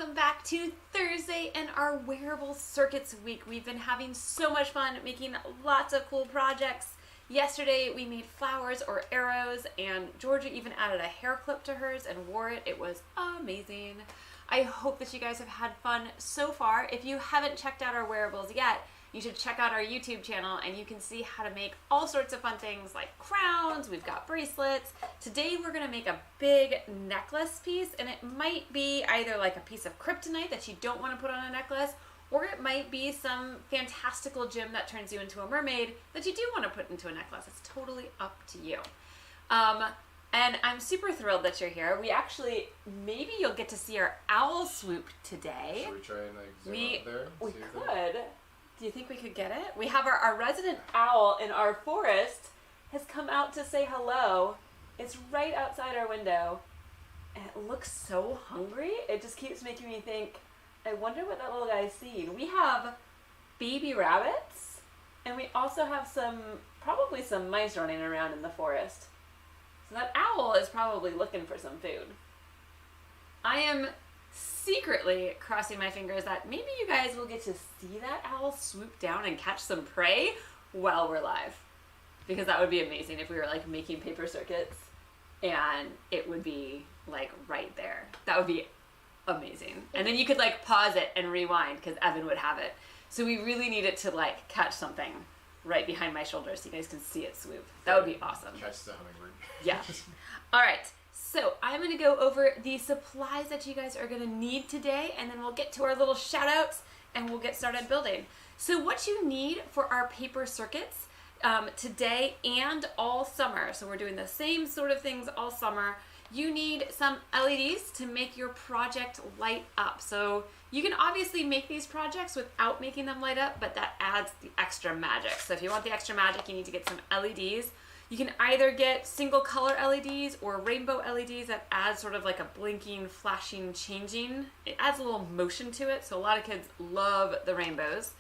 welcome back to Thursday and our wearable circuits week. We've been having so much fun making lots of cool projects. Yesterday we made flowers or arrows, and Georgia even added a hair clip to hers and wore it. It was amazing. I hope that you guys have had fun so far. If you haven't checked out our wearables yet, you should check out our YouTube channel and you can see how to make all sorts of fun things like crowns. We've got bracelets. Today we're gonna make a big necklace piece, and it might be either like a piece of kryptonite that you don't wanna put on a necklace, or it might be some fantastical gem that turns you into a mermaid that you do wanna put into a necklace. It's totally up to you. And I'm super thrilled that you're here. We actually, maybe you'll get to see our owl swoop today. Should we try and like zoom out there? We could. Do you think we could get it? We have our resident owl in our forest has come out to say hello. It's right outside our window, and it looks so hungry. It just keeps making me think, I wonder what that little guy's seeing. We have baby rabbits, and we also have probably some mice running around in the forest. So that owl is probably looking for some food. I am secretly crossing my fingers that maybe you guys will get to see that owl swoop down and catch some prey while we're live, because that would be amazing if we were like making paper circuits and it would be like right there. That would be amazing. And then you could like pause it and rewind because Evan would have it. So we really need it to like catch something right behind my shoulder so you guys can see it swoop. That would be awesome. Catch the hummingbird. Yeah. All right. So I'm going to go over the supplies that you guys are going to need today, and then we'll get to our little shout outs and we'll get started building. So what you need for our paper circuits today and all summer, so we're doing the same sort of things all summer, you need some LEDs to make your project light up. So you can obviously make these projects without making them light up, but that adds the extra magic. So if you want the extra magic, you need to get some LEDs. You can either get single color LEDs or rainbow LEDs that add sort of like a blinking, flashing, changing. It adds a little motion to it, so a lot of kids love the rainbows.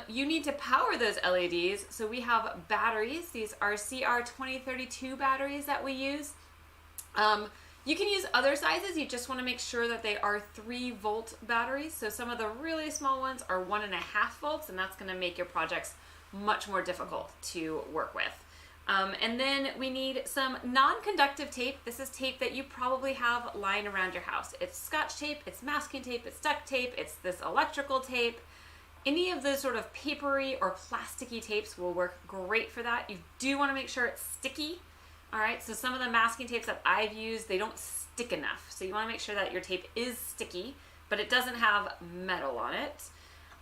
You need to power those LEDs, so we have batteries. These are CR2032 batteries that we use. You can use other sizes. You just want to make sure that they are 3-volt batteries. So some of the really small ones are 1.5 volts, and that's going to make your projects much more difficult to work with. And then we need some non-conductive tape. This is tape that you probably have lying around your house. It's Scotch tape, it's masking tape, it's duct tape, it's this electrical tape. Any of those sort of papery or plasticky tapes will work great for that. You do want to make sure it's sticky. All right, so some of the masking tapes that I've used, they don't stick enough. So you want to make sure that your tape is sticky, but it doesn't have metal on it.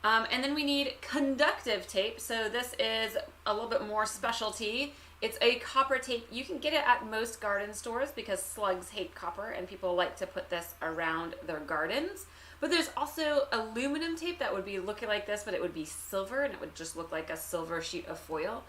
And then we need conductive tape. So this is a little bit more specialty. It's a copper tape. You can get it at most garden stores because slugs hate copper and people like to put this around their gardens. But there's also aluminum tape that would be looking like this, but it would be silver and it would just look like a silver sheet of foil.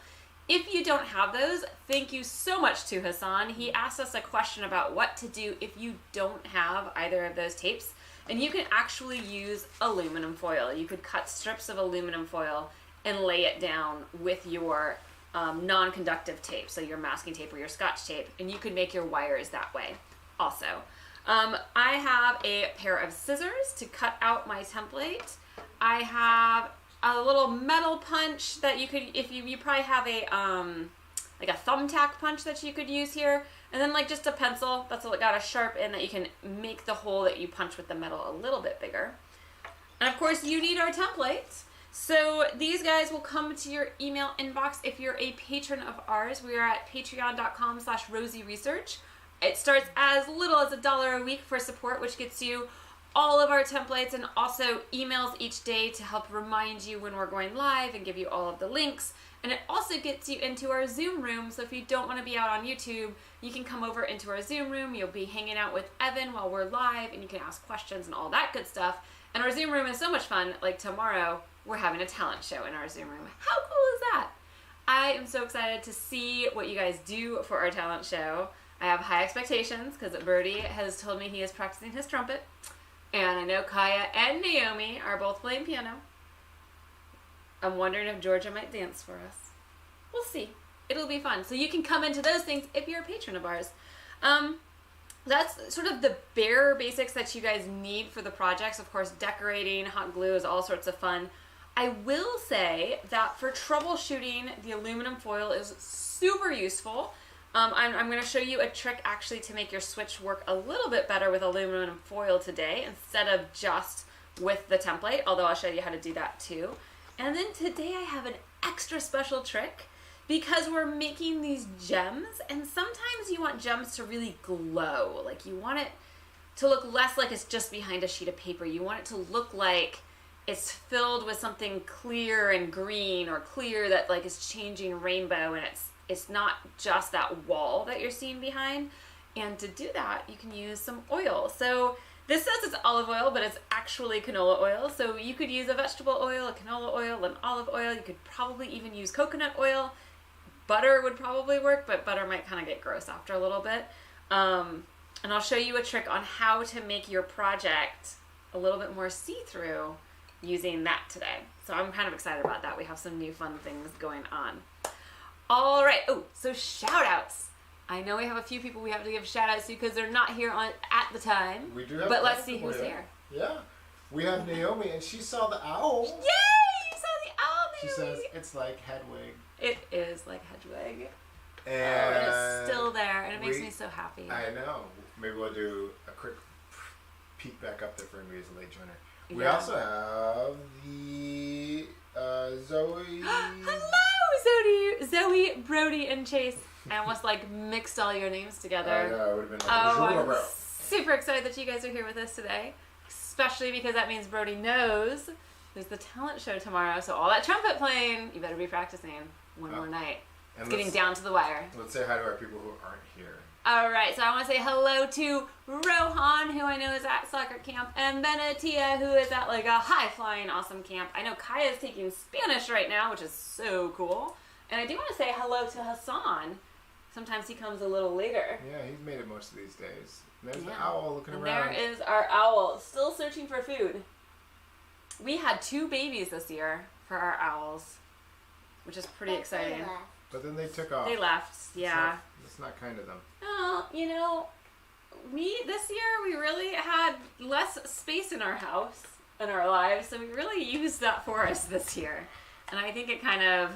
If you don't have those, thank you so much to Hassan. He asked us a question about what to do if you don't have either of those tapes. And you can actually use aluminum foil. You could cut strips of aluminum foil and lay it down with your non-conductive tape, so your masking tape or your Scotch tape, and you could make your wires that way also. I have a pair of scissors to cut out my template. I have a little metal punch that you could, if you probably have a like a thumbtack punch that you could use here, and then like just a pencil that's got a sharp end that you can make the hole that you punch with the metal a little bit bigger. And of course you need our template. So these guys will come to your email inbox if you're a patron of ours. We are at patreon.com/rosieresearch. It starts as little as $1 a week for support, which gets you all of our templates and also emails each day to help remind you when we're going live and give you all of the links. And it also gets you into our Zoom room, so if you don't want to be out on YouTube, you can come over into our Zoom room. You'll be hanging out with Evan while we're live, and you can ask questions and all that good stuff. And our Zoom room is so much fun. Like tomorrow, we're having a talent show in our Zoom room. How cool is that? I am so excited to see what you guys do for our talent show. I have high expectations because Birdie has told me he is practicing his trumpet. And I know Kaya and Naomi are both playing piano. I'm wondering if Georgia might dance for us. We'll see. It'll be fun. So you can come into those things if you're a patron of ours. that's sort of the bare basics that you guys need for the projects. Of course, decorating, hot glue is all sorts of fun. I will say that for troubleshooting, the aluminum foil is super useful. I'm going to show you a trick actually to make your switch work a little bit better with aluminum foil today instead of just with the template, although I'll show you how to do that too. And then today I have an extra special trick because we're making these gems, and sometimes you want gems to really glow. Like you want it to look less like it's just behind a sheet of paper. You want it to look like it's filled with something clear and green, or clear that like is changing rainbow, and it's not just that wall that you're seeing behind. And to do that, you can use some oil. So this says it's olive oil, but it's actually canola oil. So you could use a vegetable oil, a canola oil, an olive oil. You could probably even use coconut oil. Butter would probably work, but butter might kind of get gross after a little bit. And I'll show you a trick on how to make your project a little bit more see-through using that today. So I'm kind of excited about that. We have some new fun things going on. All right. Oh, so shout outs. I know we have a few people we have to give shout outs to because they're not here at the time. We do have, but let's see who's here. Yeah. We have Naomi, and she saw the owl. Yay! You saw the owl, Naomi. She says it's like Hedwig. It is like Hedwig. And it's still there, and it makes me so happy. I know. Maybe we'll do a quick peek back up there for anybody who's a late joiner. We also have the Zoe. Hello, Zoe, Brody, and Chase. I almost like mixed all your names together. I know, it would have been like I'm super excited that you guys are here with us today, especially because that means Brody knows there's the talent show tomorrow. So all that trumpet playing, you better be practicing one more night. It's getting down to the wire. Let's say hi to our people who aren't here. All right, so I want to say hello to Rohan, who I know is at soccer camp, and Benatia, who is at like a high-flying awesome camp. I know Kaya is taking Spanish right now, which is so cool. And I do want to say hello to Hassan. Sometimes he comes a little later. Yeah, he's made it most of these days. And there's the owl looking around. There is our owl, still searching for food. We had 2 babies this year for our owls, which is pretty exciting. But then they took off. They left, yeah. It's not kind of them. Oh, you know, this year we really had less space in our house, in our lives, so we really used that forest this year. And I think it kind of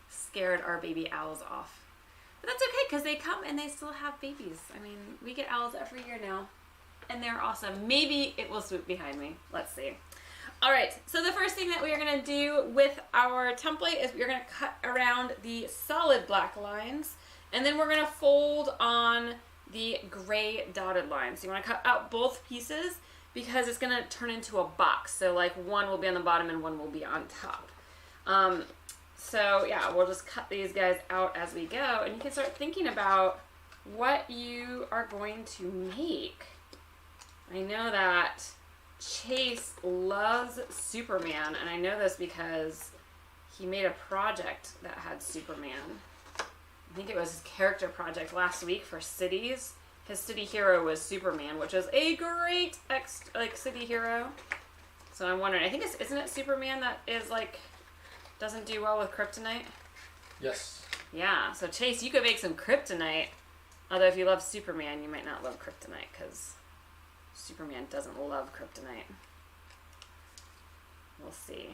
scared our baby owls off. But that's okay, because they come and they still have babies. I mean, we get owls every year now, and they're awesome. Maybe it will swoop behind me. Let's see. All right, so the first thing that we are going to do with our template is we're going to cut around the solid black lines, and then we're going to fold on the gray dotted lines. So you want to cut out both pieces because it's going to turn into a box. So like one will be on the bottom and one will be on top. So yeah, we'll just cut these guys out as we go, and you can start thinking about what you are going to make. I know that Chase loves Superman, and I know this because he made a project that had Superman. I think it was his character project last week for cities. His city hero was Superman, which is a great city hero. So I'm wondering, I think isn't it Superman that is like doesn't do well with kryptonite? Yes. Yeah. So Chase, you could make some kryptonite. Although if you love Superman, you might not love kryptonite because Superman doesn't love kryptonite. We'll see.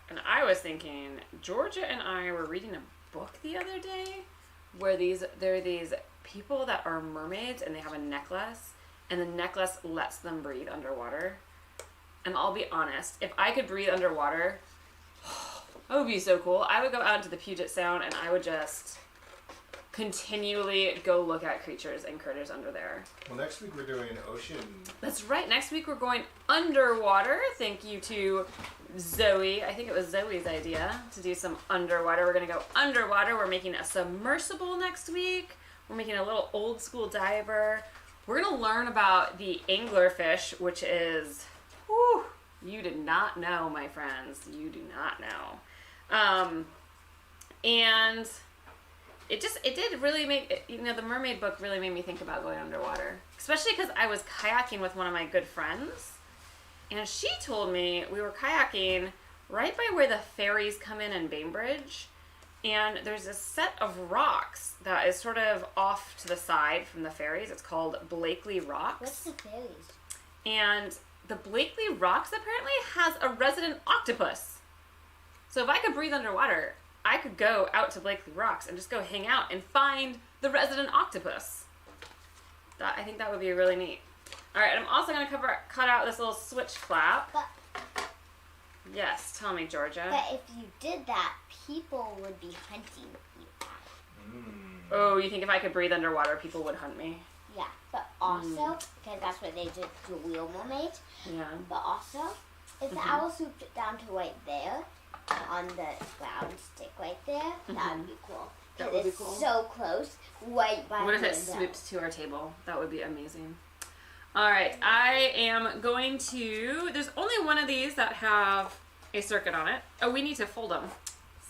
And I was thinking, Georgia and I were reading a book the other day where there are these people that are mermaids and they have a necklace, and the necklace lets them breathe underwater. And I'll be honest, if I could breathe underwater, that would be so cool. I would go out into the Puget Sound and I would just continually go look at creatures and critters under there. Well, next week we're doing ocean. That's right. Next week we're going underwater. Thank you to Zoe. I think it was Zoe's idea to do some underwater. We're going to go underwater. We're making a submersible next week. We're making a little old school diver. We're going to learn about the anglerfish, which is, whew, you did not know, my friends. You do not know. And it did really make, the mermaid book really made me think about going underwater. Especially because I was kayaking with one of my good friends. And she told me we were kayaking right by where the ferries come in Bainbridge. and there's a set of rocks that is sort of off to the side from the fairies. It's called Blakely Rocks. What's the fairies? And the Blakely Rocks apparently has a resident octopus. So if I could breathe underwater, I could go out to Blakely Rocks and just go hang out and find the resident octopus. I think that would be really neat. All right, I'm also going to cut out this little switch flap. But, yes, tell me, Georgia. but if you did that, people would be hunting you. Oh, you think if I could breathe underwater, people would hunt me? Yeah, but also, because that's what they did to Real Mermaid, Yeah. but also, if the owl swooped it down to right there, on the ground stick right there, that would be cool. That Because would be it's cool. so close, right by the What if it window. swoops to our table? That would be amazing. All right, I am going to, there's only one of these that have a circuit on it. Oh, we need to fold them.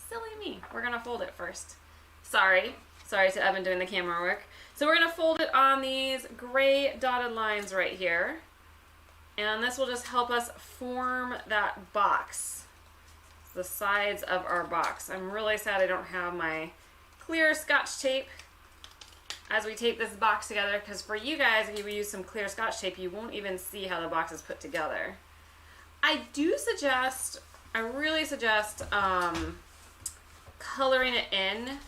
Silly me. We're going to fold it first. Sorry to Evan doing the camera work. So we're going to fold it on these gray dotted lines right here. And this will just help us form that box. The sides of our box. I'm really sad I don't have my clear Scotch tape as we tape this box together, because for you guys, if you use some clear Scotch tape, you won't even see how the box is put together. I really suggest coloring it in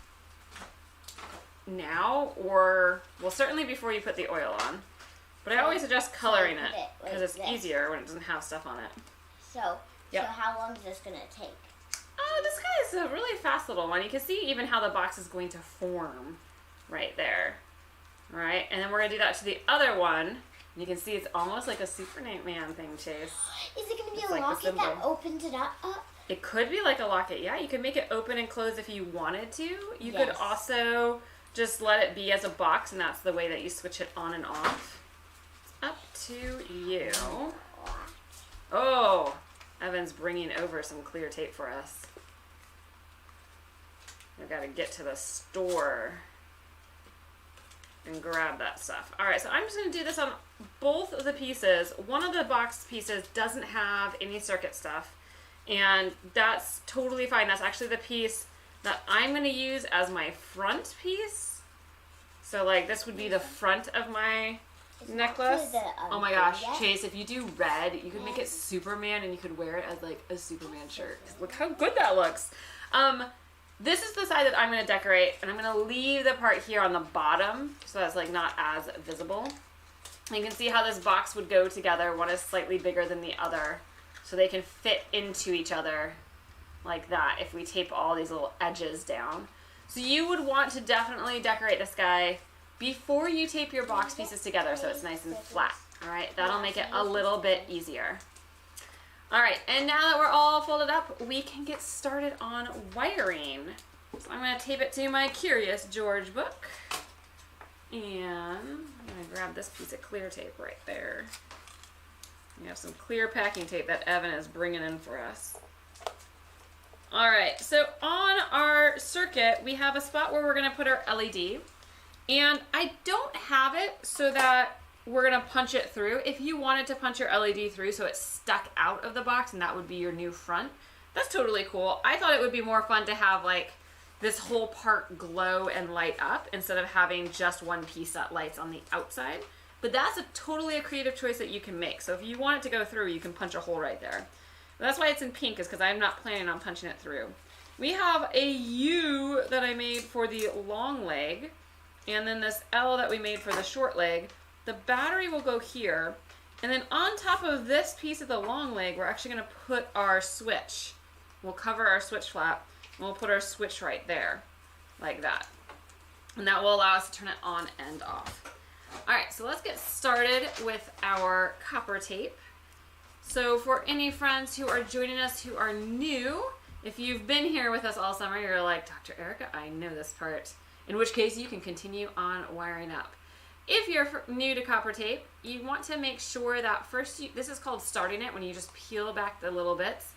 now, or, well, certainly before you put the oil on. But I always suggest coloring it, because it's easier when it doesn't have stuff on it. So Yep. how long is this going to take? Oh, this guy is a really fast little one. You can see even how the box is going to form right there. All right, and then we're going to do that to the other one. You can see it's almost like a Superman thing, Chase. Is it going to be It's a like the locket that symbol. opens it up? It could be like a locket, yeah. You could make it open and close if you wanted to. You could Yes. also just let it be as a box, and that's the way that you switch it on and off. Up to you. Oh, Evan's bringing over some clear tape for us. We've got to get to the store and grab that stuff. All right, so I'm just going to do this on both of the pieces. One of the box pieces doesn't have any circuit stuff, and that's totally fine. That's actually the piece that I'm going to use as my front piece. So, like, this would be the front of my necklace. Oh my gosh, Chase, if you do red, you could make it Superman, and you could wear it as like a Superman shirt. Look how good that looks. This is the side that I'm going to decorate, and I'm going to leave the part here on the bottom so that's like not as visible. And you can see how this box would go together. One is slightly bigger than the other, so they can fit into each other like that if we tape all these little edges down. So you would want to definitely decorate this guy before you tape your box pieces together so it's nice and flat. All right, that'll make it a little bit easier. All right, and now that we're all folded up, we can get started on wiring. So I'm gonna tape it to my Curious George book. And I'm gonna grab this piece of clear tape right there. We have some clear packing tape that Evan is bringing in for us. All right, so on our circuit, we have a spot where we're gonna put our LED. And I don't have it so that we're gonna punch it through. If you wanted to punch your LED through so it's stuck out of the box and that would be your new front, that's totally cool. I thought it would be more fun to have like this whole part glow and light up instead of having just one piece that lights on the outside. But that's totally a creative choice that you can make. So if you want it to go through, you can punch a hole right there. And that's why it's in pink, is because I'm not planning on punching it through. We have a U that I made for the long leg, and then this L that we made for the short leg. The battery will go here, and then on top of this piece of the long leg, we're actually going to put our switch. We'll cover our switch flap, and we'll put our switch right there, like that. And that will allow us to turn it on and off. All right, so let's get started with our copper tape. So for any friends who are joining us who are new, if you've been here with us all summer, you're like, Dr. Erica, I know this part. In which case you can continue on wiring up. If you're new to copper tape, you want to make sure that first, this is called starting it, when you just peel back the little bits.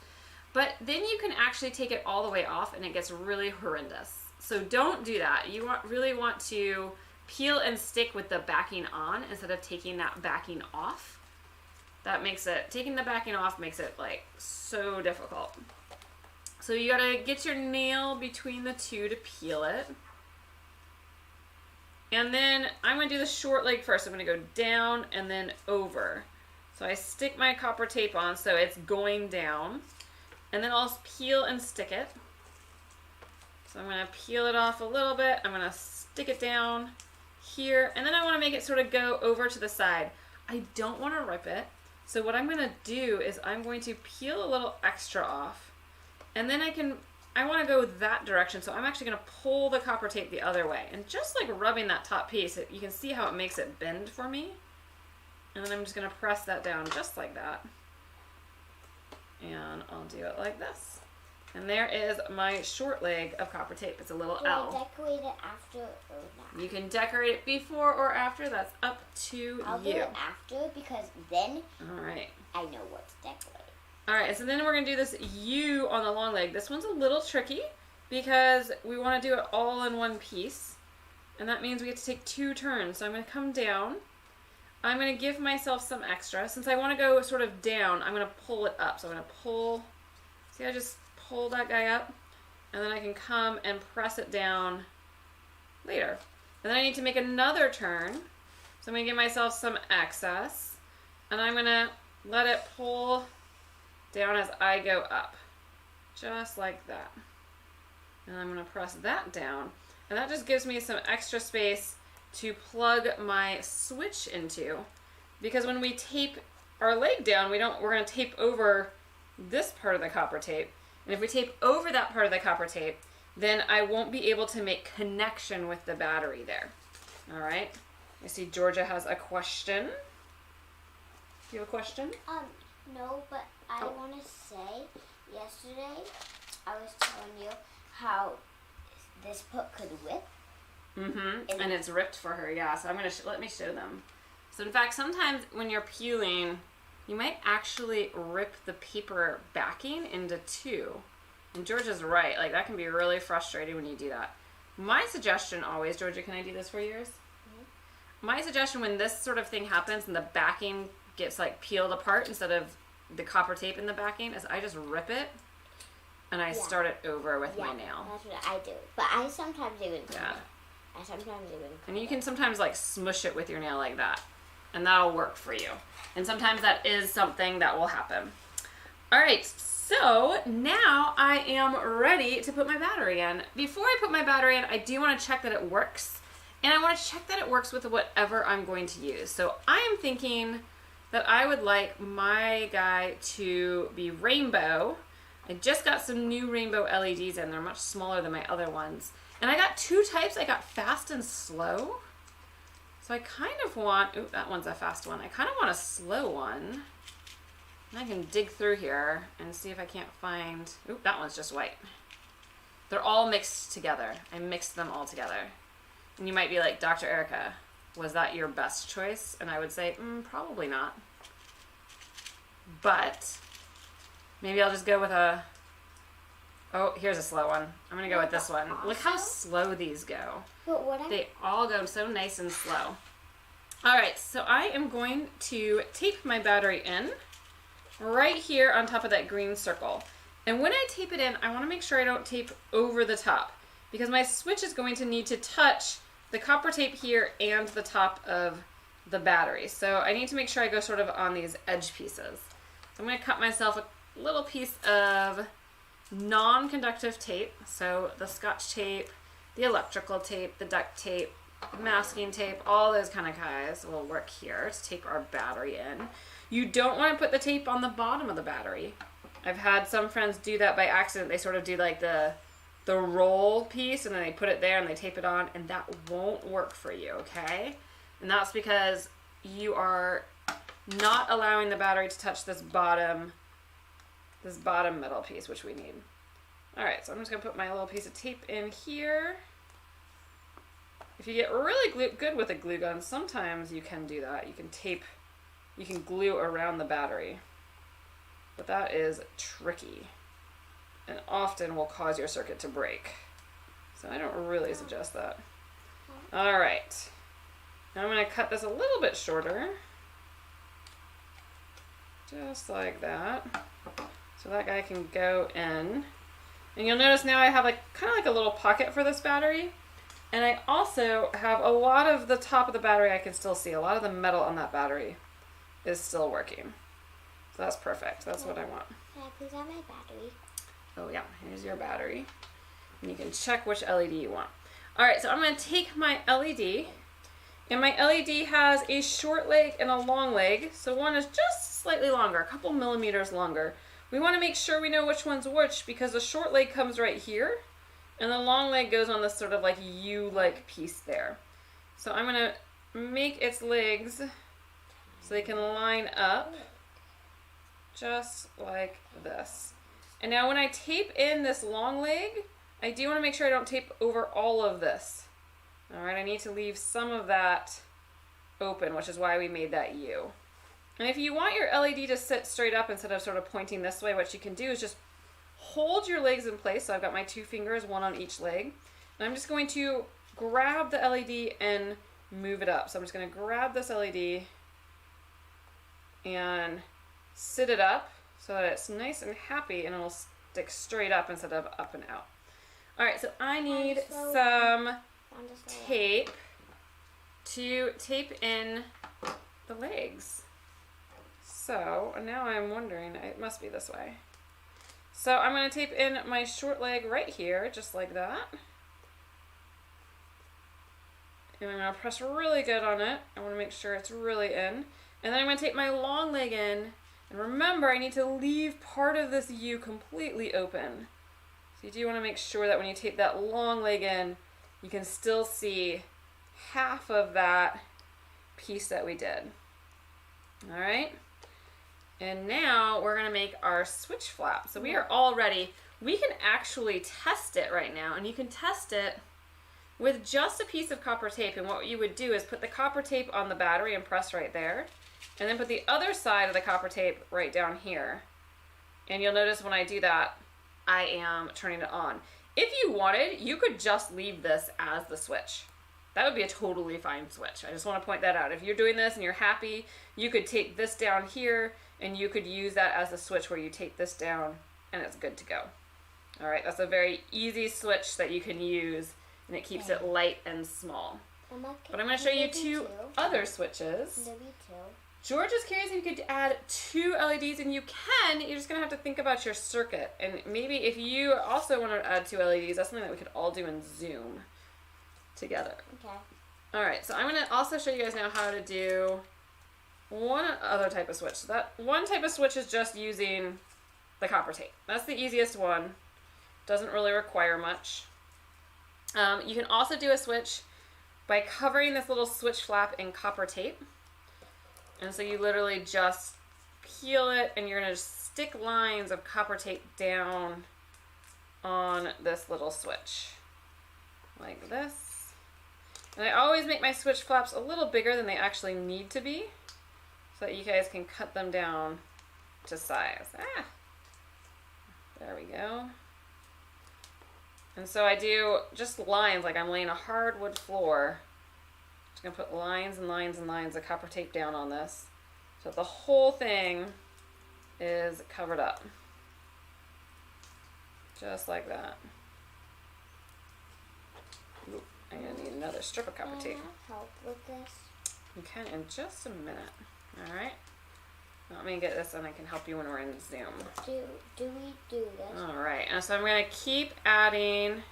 But then you can actually take it all the way off and it gets really horrendous. So don't do that. You really want to peel and stick with the backing on instead of taking that backing off. That makes it, taking the backing off makes it like so difficult. So you gotta get your nail between the two to peel it. And then I'm gonna do the short leg first. I'm gonna go down and then over. So I stick my copper tape on so it's going down. And then I'll peel and stick it. So I'm gonna peel it off a little bit. I'm gonna stick it down here. And then I wanna make it sort of go over to the side. I don't wanna rip it. So what I'm gonna do is I'm going to peel a little extra off. And then I wanna go that direction. So I'm actually gonna pull the copper tape the other way. And just like rubbing that top piece, you can see how it makes it bend for me. And then I'm just gonna press that down just like that. And I'll do it like this. And there is my short leg of copper tape. It's a little L. Do I decorate it after or not? You can decorate it before or after. That's up to I'll do you. it after because then All right. I know what to decorate. All right, so then we're going to do this U on the long leg. This one's a little tricky because we want to do it all in one piece. And that means we have to take 2 turns. So I'm going to come down. I'm going to give myself some extra. Since I want to go sort of down, I'm going to pull it up. So I'm going to pull, see, I just pull that guy up, and then I can come and press it down later. And then I need to make another turn. So I'm going to give myself some excess, and I'm going to let it pull down as I go up. Just like that. And I'm going to press that down. And that just gives me some extra space to plug my switch into, because when we tape our leg down, we're going to tape over this part of the copper tape. And if we tape over that part of the copper tape, then I won't be able to make connection with the battery there. All right. I see Georgia has a question. Do you have a question? No, but I want to say, yesterday I was telling you how this book could whip. Mm-hmm. And it's ripped for her, yeah. So I'm going to let me show them. So in fact, sometimes when you're peeling, you might actually rip the paper backing into 2. And Georgia's right. Like, that can be really frustrating when you do that. My suggestion always, Georgia, can I do this for yours? Mm-hmm. My suggestion when this sort of thing happens and the backing gets like peeled apart instead of the copper tape in the backing is I just rip it and I start it over with my nail. That's what I do. But I sometimes even And you can sometimes like smush it with your nail like that. And that'll work for you. And sometimes that is something that will happen. All right, so now I am ready to put my battery in. Before I put my battery in, I do want to check that it works. And I want to check that it works with whatever I'm going to use. So I am thinking that I would like my guy to be rainbow. I just got some new rainbow LEDs in. They're much smaller than my other ones. And I got 2 types. I got fast and slow. So I kind of want, ooh, that one's a fast one. I kind of want a slow one. And I can dig through here and see if I can't find, ooh, that one's just white. They're all mixed together. I mixed them all together. And you might be like, Dr. Erica, was that your best choice? And I would say, probably not. But maybe I'll just go with a, oh, here's a slow one. I'm going to go with this one. Look how slow these go. They all go so nice and slow. All right, so I am going to tape my battery in right here on top of that green circle. And when I tape it in, I want to make sure I don't tape over the top because my switch is going to need to touch the copper tape here and the top of the battery. So I need to make sure I go sort of on these edge pieces. So I'm going to cut myself a little piece of non-conductive tape, so the Scotch tape, the electrical tape, the duct tape, masking tape, all those kind of guys will work here to tape our battery in. You don't want to put the tape on the bottom of the battery. I've had some friends do that by accident. They sort of do like the roll piece and then they put it there and they tape it on, and that won't work for you, okay? And that's because you are not allowing the battery to touch this bottom middle piece, which we need. All right, so I'm just gonna put my little piece of tape in here. If you get really good with a glue gun, sometimes you can do that. You can glue around the battery, but that is tricky and often will cause your circuit to break. So I don't really suggest that. All right, now I'm gonna cut this a little bit shorter, just like that. So that guy can go in. And you'll notice now I have like kind of like a little pocket for this battery. And I also have a lot of the top of the battery I can still see. A lot of the metal on that battery is still working. So that's perfect. That's what I want. Can I please have my battery? Oh yeah, here's your battery. And you can check which LED you want. Alright, so I'm going to take my LED. And my LED has a short leg and a long leg. So one is just slightly longer, a couple millimeters longer. We want to make sure we know which one's which because the short leg comes right here. And the long leg goes on this sort of like U-like piece there. So I'm going to make its legs so they can line up just like this. And now when I tape in this long leg, I do want to make sure I don't tape over all of this. All right, I need to leave some of that open, which is why we made that U. And if you want your LED to sit straight up instead of sort of pointing this way, what you can do is just hold your legs in place. So I've got my 2 fingers, one on each leg. And I'm just going to grab the LED and move it up. So I'm just going to grab this LED and sit it up so that it's nice and happy and it'll stick straight up instead of up and out. All right, so I need some tape to tape in the legs. So now I'm wondering, it must be this way. So I'm going to tape in my short leg right here, just like that. And I'm going to press really good on it. I want to make sure it's really in. And then I'm going to tape my long leg in. And remember, I need to leave part of this U completely open. So you do want to make sure that when you tape that long leg in, you can still see half of that piece that we did. All right. And now we're going to make our switch flap. So we are all ready. We can actually test it right now. And you can test it with just a piece of copper tape. And what you would do is put the copper tape on the battery and press right there. And then put the other side of the copper tape right down here. And you'll notice when I do that, I am turning it on. If you wanted, you could just leave this as the switch. That would be a totally fine switch. I just want to point that out. If you're doing this and you're happy, you could tape this down here and you could use that as the switch where you tape this down and it's good to go. All right, that's a very easy switch that you can use and it keeps it light and small. But I'm going to show you 2 other switches. George is curious if you could add 2 LEDs, and you can. You're just going to have to think about your circuit. And maybe if you also want to add 2 LEDs, that's something that we could all do in Zoom together. Okay. All right, so I'm going to also show you guys now how to do one other type of switch. So that one type of switch is just using the copper tape. That's the easiest one. Doesn't really require much. You can also do a switch by covering this little switch flap in copper tape. And so you literally just peel it and you're going to stick lines of copper tape down on this little switch. Like this. And I always make my switch flaps a little bigger than they actually need to be so that you guys can cut them down to size. There we go. And so I do just lines like I'm laying a hardwood floor. Just going to put lines and lines and lines of copper tape down on this so the whole thing is covered up. Just like that. Ooh, I'm going to need another strip of copper tape. Can I help with this? You can in just a minute. Alright. Let me get this and I can help you when we're in Zoom. Do we do this? Alright, and so I'm going to keep adding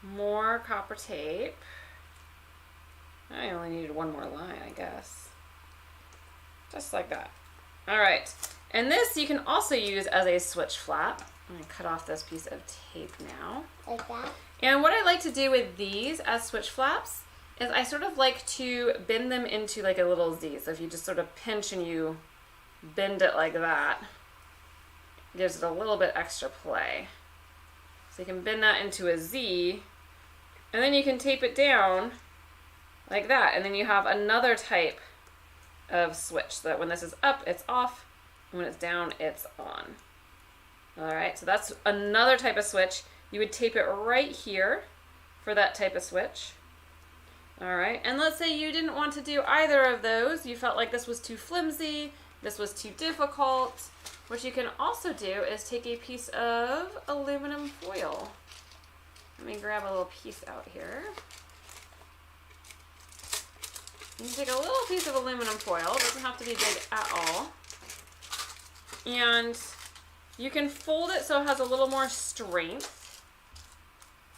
more copper tape. I only needed one more line, I guess. Just like that. Alright, and this you can also use as a switch flap. I'm going to cut off this piece of tape now. Like that? And what I like to do with these as switch flaps is I sort of like to bend them into like a little Z. So if you just sort of pinch and you bend it like that, it gives it a little bit extra play. So you can bend that into a Z, and then you can tape it down like that, and then you have another type of switch so that when this is up, it's off, and when it's down, it's on. Alright, so that's another type of switch. You would tape it right here for that type of switch. Alright, and let's say you didn't want to do either of those. You felt like this was too flimsy, this was too difficult. what you can also do is take a piece of aluminum foil. Let me grab a little piece out here. You can take a little piece of aluminum foil. It doesn't have to be big at all. And you can fold it so it has a little more strength.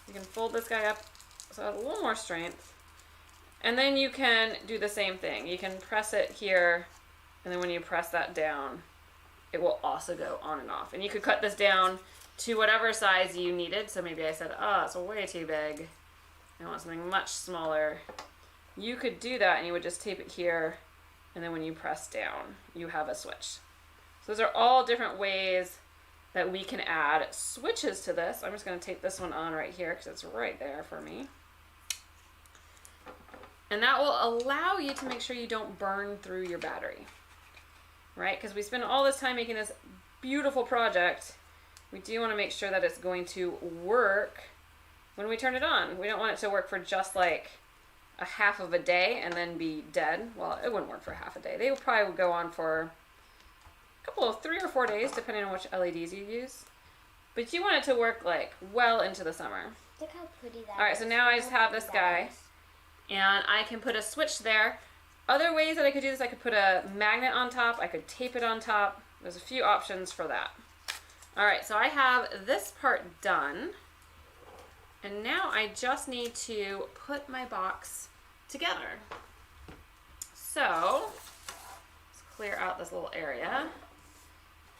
You can fold this guy up so it has a little more strength. And then you can do the same thing. You can press it here, and then when you press that down, it will also go on and off. And you could cut this down to whatever size you needed. So maybe I said, oh, it's way too big. I want something much smaller. You could do that, and you would just tape it here, and then when you press down, you have a switch. So those are all different ways that we can add switches to this. I'm just going to tape this one on right here because it's right there for me. And that will allow you to make sure you don't burn through your battery, right? Because we spend all this time making this beautiful project. We do want to make sure that it's going to work when we turn it on. We don't want it to work for just like a half of a day and then be dead. Well, it wouldn't work for half a day. They would probably go on for a couple of 3 or 4 days, depending on which LEDs you use. But you want it to work like well into the summer. Look how pretty that is. All right, so now I just have this guy, and I can put a switch there. Other ways that I could do this, I could put a magnet on top. I could tape it on top. There's a few options for that. All right, so I have this part done. And now I just need to put my box together. So let's clear out this little area.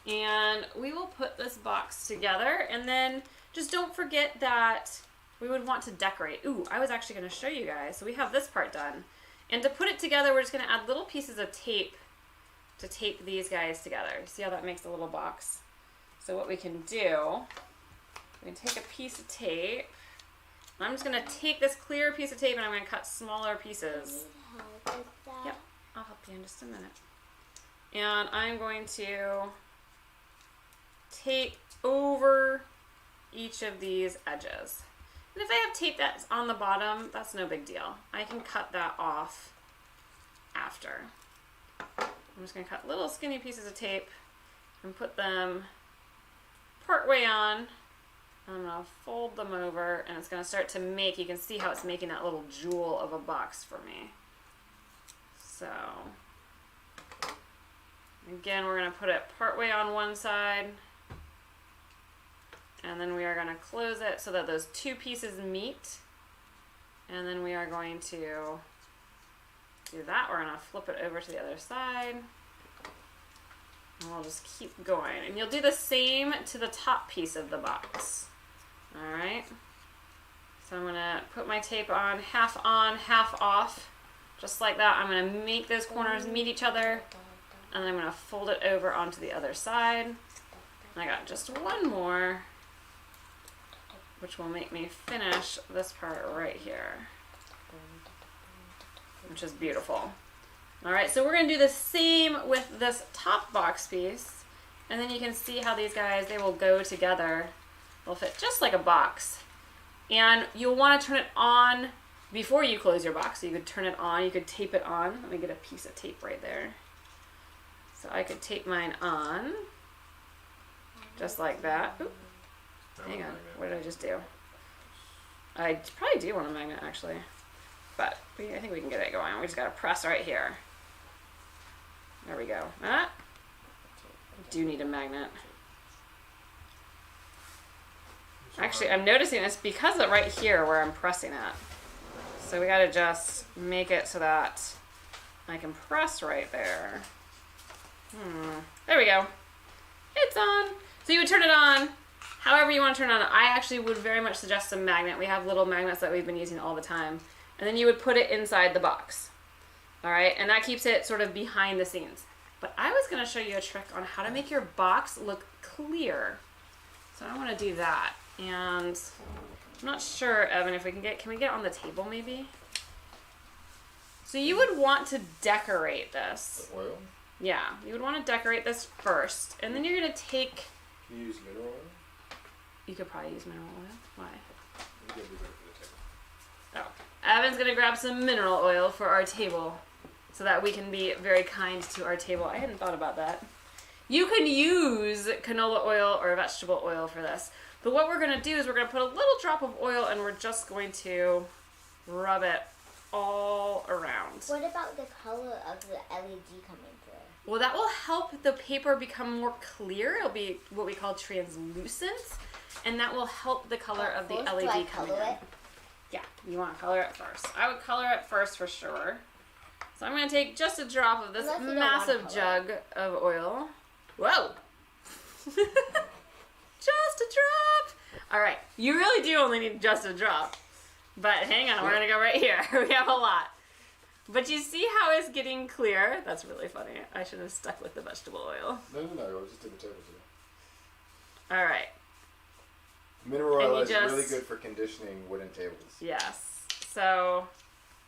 And we will put this box together, and then just don't forget that we would want to decorate. Ooh, I was actually going to show you guys. So we have this part done. And to put it together, we're just going to add little pieces of tape to tape these guys together. See how that makes a little box? So what we can do, we can take a piece of tape. I'm just going to take this clear piece of tape and I'm going to cut smaller pieces. Help with that? Yep, I'll help you in just a minute. And I'm going to tape over each of these edges. And if I have tape that's on the bottom, that's no big deal. I can cut that off after. I'm just going to cut little skinny pieces of tape and put them part way on. I'm going to fold them over, and it's going to start to make, you can see how it's making that little jewel of a box for me. So, again, we're going to put it part way on one side, and then we are going to close it so that those two pieces meet, and then we are going to do that. We're going to flip it over to the other side, and we'll just keep going. And you'll do the same to the top piece of the box. Alright, so I'm going to put my tape on, half off, just like that. I'm going to make those corners meet each other, and then I'm going to fold it over onto the other side. And I got just one more, which will make me finish this part right here, which is beautiful. Alright, so we're going to do the same with this top box piece, and then you can see how these guys, they will go together. They'll fit just like a box. And you'll want to turn it on before you close your box. So you could turn it on, you could tape it on. Let me get a piece of tape right there. So I could tape mine on, just like that. Oop. Hang on, what did I just do? I probably do want a magnet actually, but I think we can get it going. We just gotta press right here. There we go. Ah, do need a magnet. Actually, I'm noticing it's because of right here where I'm pressing it. So we gotta just make it so that I can press right there. There we go. It's on. So you would turn it on however you want to turn it on. I actually would very much suggest a magnet. We have little magnets that we've been using all the time. And then you would put it inside the box. Alright, and that keeps it sort of behind the scenes. But I was going to show you a trick on how to make your box look clear. So I want to do that. And I'm not sure, Evan, if we can get it on the table maybe? So you would want to decorate this. The oil? Yeah, you would want to decorate this first. And then you're going to take... Can you use mineral oil? You could probably use mineral oil. Why? You gotta do that for the table. Oh. Evan's going to grab some mineral oil for our table so that we can be very kind to our table. I hadn't thought about that. You can use canola oil or vegetable oil for this. But what we're going to do is we're going to put a little drop of oil and we're just going to rub it all around. What about the color of the LED coming through? Well, that will help the paper become more clear. It'll be what we call translucent, and that will help the color of the LED coming in. Yeah, you want to color it first. I would color it first for sure. So I'm going to take just a drop of this massive jug of oil. Whoa! Just a drop! Alright, you really do only need just a drop. But hang on, we're going to go right here. We have a lot. But you see how it's getting clear? That's really funny. I should have stuck with the vegetable oil. No, I just did the table too. Alright. Mineral oil is really good for conditioning wooden tables. Yes. So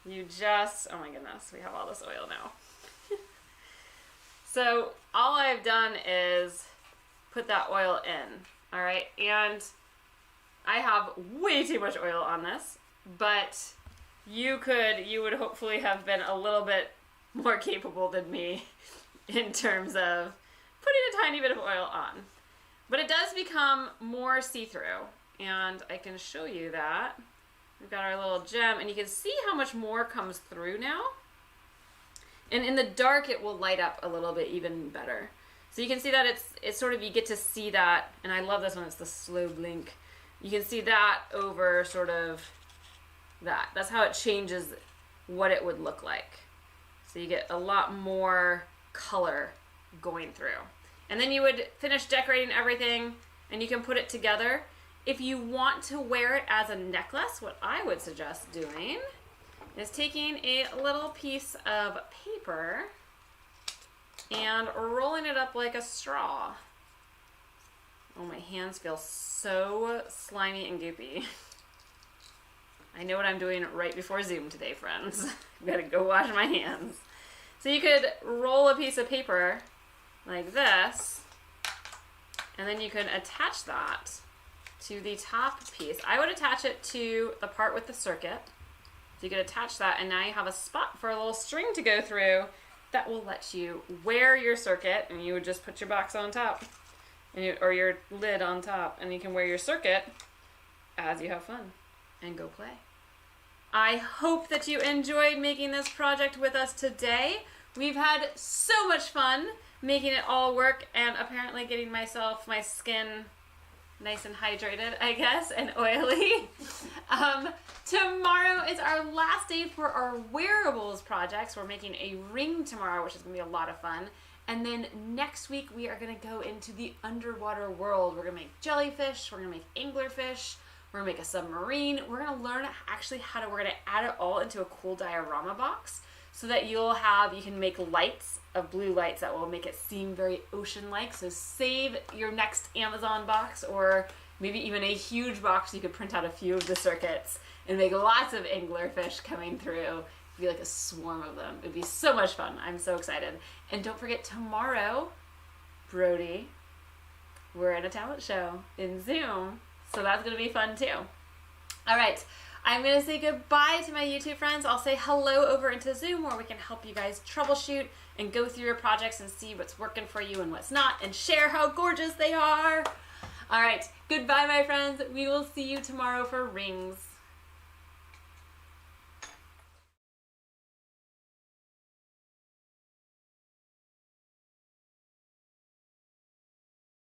you just, oh my goodness, we have all this oil now. So all I've done is put that oil in. Alright, and I have way too much oil on this, but you would hopefully have been a little bit more capable than me in terms of putting a tiny bit of oil on. But it does become more see-through, and I can show you that. We've got our little gem, and you can see how much more comes through now. And in the dark, it will light up a little bit even better. So you can see that it's sort of, you get to see that, and I love this one, it's the slow blink. You can see that over sort of that. That's how it changes what it would look like. So you get a lot more color going through. And then you would finish decorating everything and you can put it together. If you want to wear it as a necklace, what I would suggest doing is taking a little piece of paper and rolling it up like a straw. Oh, my hands feel so slimy and goopy. I know what I'm doing right before Zoom today, friends. I've got to go wash my hands. So you could roll a piece of paper like this, and then you can attach that to the top piece. I would attach it to the part with the circuit. So you could attach that, and now you have a spot for a little string to go through that will let you wear your circuit, and you would just put your box on top, or your lid on top, and you can wear your circuit as you have fun and go play. I hope that you enjoyed making this project with us today. We've had so much fun making it all work and apparently getting my skin nice and hydrated, I guess, and oily. Tomorrow is our last day for our wearables projects. We're making a ring tomorrow, which is going to be a lot of fun. And then next week we are going to go into the underwater world. We're going to make jellyfish, we're going to make anglerfish, we're going to make a submarine. We're going to learn actually we're going to add it all into a cool diorama box so that you can make lights of blue lights that will make it seem very ocean-like. So save your next Amazon box, or maybe even a huge box. You could print out a few of the circuits and make lots of anglerfish coming through. It'd be like a swarm of them. It'd be so much fun. I'm so excited. And don't forget, tomorrow, Brody, we're at a talent show in Zoom. So that's going to be fun too. All right, I'm going to say goodbye to my YouTube friends. I'll say hello over into Zoom where we can help you guys troubleshoot and go through your projects and see what's working for you and what's not, and share how gorgeous they are. All right, goodbye, my friends. We will see you tomorrow for rings.